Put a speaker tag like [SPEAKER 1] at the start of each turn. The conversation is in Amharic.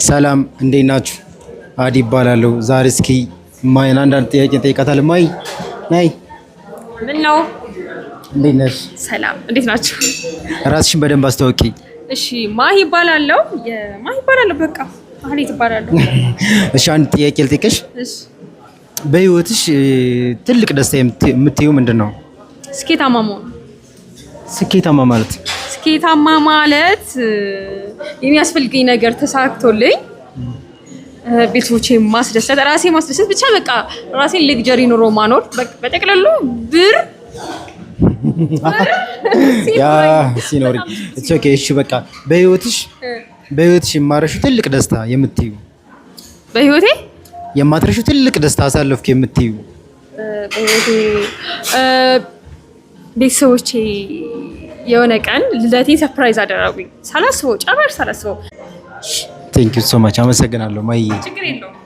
[SPEAKER 1] ሰላም እንዴት ናችሁ? አዲ ይባላለሁ። ዛሬ እስኪ ማይን አንዳንድ ጥያቄ እንጠይቃታለን። ማይ ነይ።
[SPEAKER 2] ምን ነው?
[SPEAKER 1] እንዴት ነሽ?
[SPEAKER 2] ሰላም እንዴት ናችሁ?
[SPEAKER 1] ራስሽን በደንብ አስተዋውቂ።
[SPEAKER 2] እሺ ማሂ ይባላለሁ። ማሂ ይባላለሁ። በቃ ማህሌት ይባላለሁ።
[SPEAKER 1] እሺ አንድ ጥያቄ ልጠይቅሽ።
[SPEAKER 2] እሺ
[SPEAKER 1] በህይወትሽ ትልቅ ደስታ የምትይው ምንድን ነው?
[SPEAKER 2] ስኬታማ መሆን።
[SPEAKER 1] ስኬታማ ማለት
[SPEAKER 2] ስኬታማ ማለት የሚያስፈልገኝ ነገር ተሳክቶልኝ ቤተሰቦቼ ማስደሰት፣ ራሴ ማስደሰት፣ ብቻ በቃ ራሴን ሌግጀሪ ኑሮ ማኖር። በጠቅላላው ብር
[SPEAKER 1] ያ ሲኖር እሺ ኦኬ። እሺ በቃ በህይወትሽ የማረሹ ትልቅ ደስታ የምትይው
[SPEAKER 2] በህይወቴ
[SPEAKER 1] የማትረሹ ትልቅ ደስታ አሳለፍኩ የምትይው
[SPEAKER 2] በህይወቴ ቤተሰቦቼ የሆነ ቀን ልደቴን ሰርፕራይዝ አደረጉኝ። ሳላስበው ጨራሽ ሳላስበው።
[SPEAKER 1] ቴንክ ዩ ሶ ማች አመሰግናለሁ ማይ።
[SPEAKER 2] ችግር የለውም።